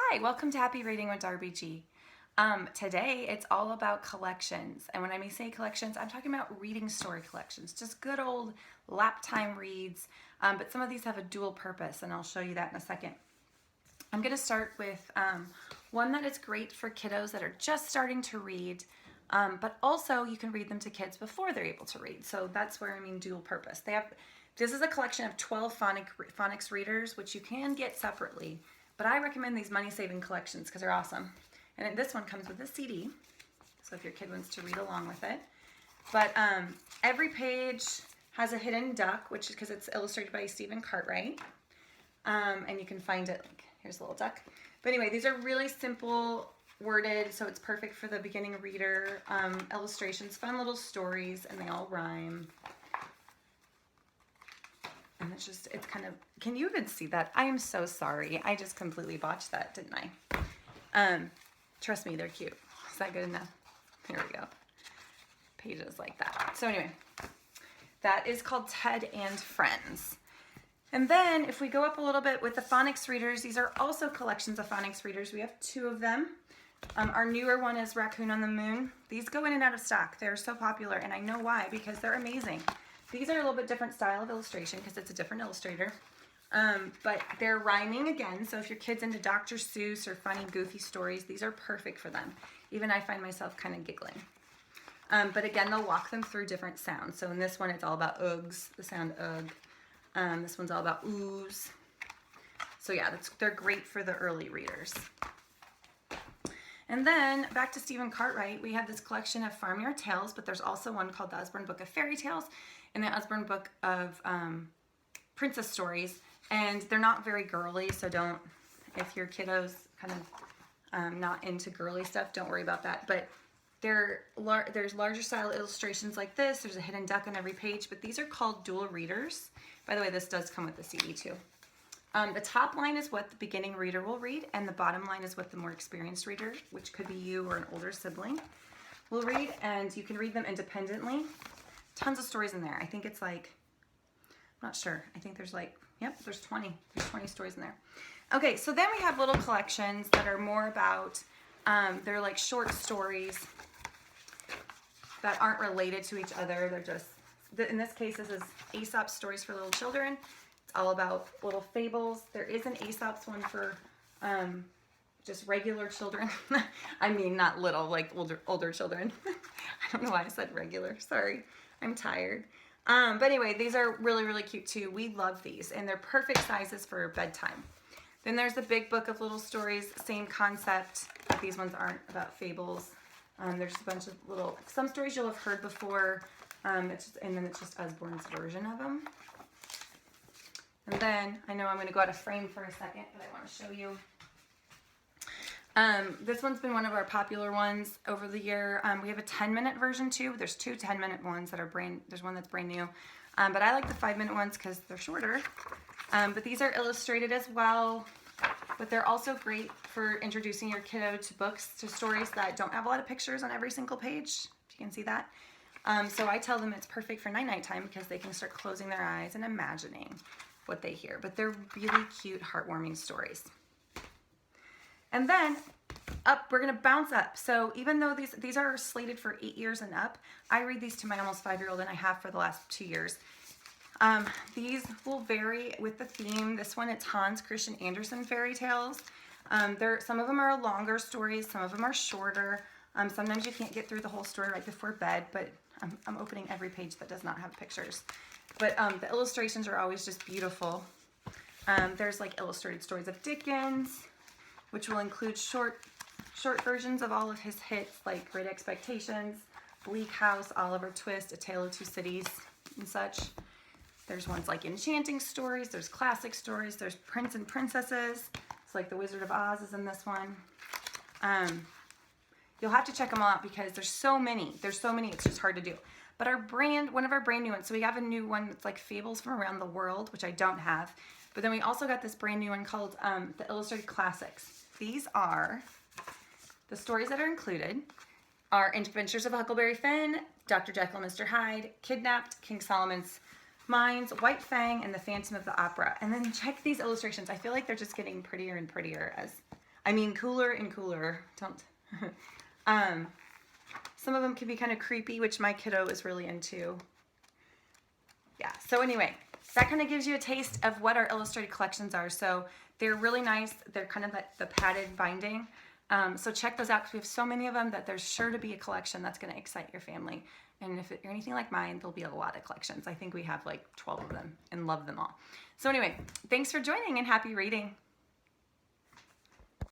Hi, welcome to Happy Reading with Darby G. Today it's all about collections, and when I say collections, I'm talking about reading story collections, just good old lap time reads, but some of these have a dual purpose, and I'll show you that in a second. I'm going to start with one that is great for kiddos that are just starting to read, but also you can read them to kids before they're able to read, so that's where I mean dual purpose. This is a collection of 12 phonics readers, which you can get separately. But I recommend these money-saving collections because they're awesome. And this one comes with a CD, so if your kid wants to read along with it. But every page has a hidden duck, which is because it's illustrated by Stephen Cartwright. And you can find it, like, here's a little duck. But anyway, these are really simple worded, so it's perfect for the beginning reader. Illustrations, fun little stories, and they all rhyme. And it's kind of, can you even see that? I am so sorry. I just completely botched that, didn't I? Trust me, they're cute. Is that good enough? Here we go. Pages like that. So anyway, that is called Ted and Friends. And then if we go up a little bit with the phonics readers, these are also collections of phonics readers. We have 2 of them. Our newer one is Raccoon on the Moon. These go in and out of stock. They're so popular, and I know why, because they're amazing. These are a little bit different style of illustration because it's a different illustrator, but they're rhyming again, so if your kid's into Dr. Seuss or funny, goofy stories, these are perfect for them. Even I find myself kind of giggling. But again, they'll walk them through different sounds. So in this one, it's all about oogs, the sound ugh. This one's all about oohs. So yeah, they're great for the early readers. And then back to Stephen Cartwright, we have this collection of Farmyard Tales, but there's also one called the USBORNE Book of Fairy Tales and the USBORNE Book of Princess Stories. And they're not very girly, so if your kiddo's kind of not into girly stuff, don't worry about that. But there's larger style illustrations like this. There's a hidden duck on every page, but these are called dual readers. By the way, this does come with the CD too. The top line is what the beginning reader will read, and the bottom line is what the more experienced reader, which could be you or an older sibling, will read, and you can read them independently. Tons of stories in there. I think it's like, I'm not sure. I think there's like, yep, there's 20. There's 20 stories in there. Okay, so then we have little collections that are more about, they're like short stories that aren't related to each other. They're just, in this case, this is Aesop's Stories for Little Children. It's all about little fables. There is an Aesop's one for just regular children. I mean, not little, like older children. I don't know why I said regular. Sorry, I'm tired. But anyway, these are really, really cute too. We love these, and they're perfect sizes for bedtime. Then there's the Big Book of Little Stories, same concept. These ones aren't about fables. There's just a bunch of some stories you'll have heard before, and then it's just Usborne's version of them. And then, I know I'm going to go out of frame for a second, but I want to show you. This one's been one of our popular ones over the year. We have a 10-minute version too. There's 2 10-minute ones that are there's one that's brand new. But I like the 5-minute ones because they're shorter. But these are illustrated as well. But they're also great for introducing your kiddo to stories that don't have a lot of pictures on every single page. If you can see that. So I tell them it's perfect for night time because they can start closing their eyes and imagining what they hear. But they're really cute, heartwarming stories. And then we're gonna bounce up. So even though these are slated for 8 years and up, I read these to my almost 5-year-old, and I have for the last 2 years. These will vary with the theme. This one, it's Hans Christian Andersen fairy tales. Some of them are longer stories, some of them are shorter. Sometimes you can't get through the whole story right before bed, but I'm opening every page that does not have pictures. But the illustrations are always just beautiful. There's like illustrated stories of Dickens, which will include short versions of all of his hits like Great Expectations, Bleak House, Oliver Twist, A Tale of Two Cities, and such. There's ones like enchanting stories, there's classic stories, there's prince and princesses. It's like The Wizard of Oz is in this one. You'll have to check them all out because there's so many. It's just hard to do. But one of our brand new ones, so we have a new one that's like Fables from Around the World, which I don't have. But then we also got this brand new one called the Illustrated Classics. These are the stories that are included are Adventures of Huckleberry Finn, Dr. Jekyll and Mr. Hyde, Kidnapped, King Solomon's Mines, White Fang, and The Phantom of the Opera. And then check these illustrations. I feel like they're just getting prettier and prettier as I mean, cooler and cooler. Don't. Some of them can be kind of creepy, which my kiddo is really into. Yeah, so anyway, that kind of gives you a taste of what our illustrated collections are. So they're really nice. They're kind of like the padded binding. So check those out because we have so many of them that there's sure to be a collection that's going to excite your family. And if you're anything like mine, there'll be a lot of collections. I think we have like 12 of them and love them all. So anyway, thanks for joining and happy reading.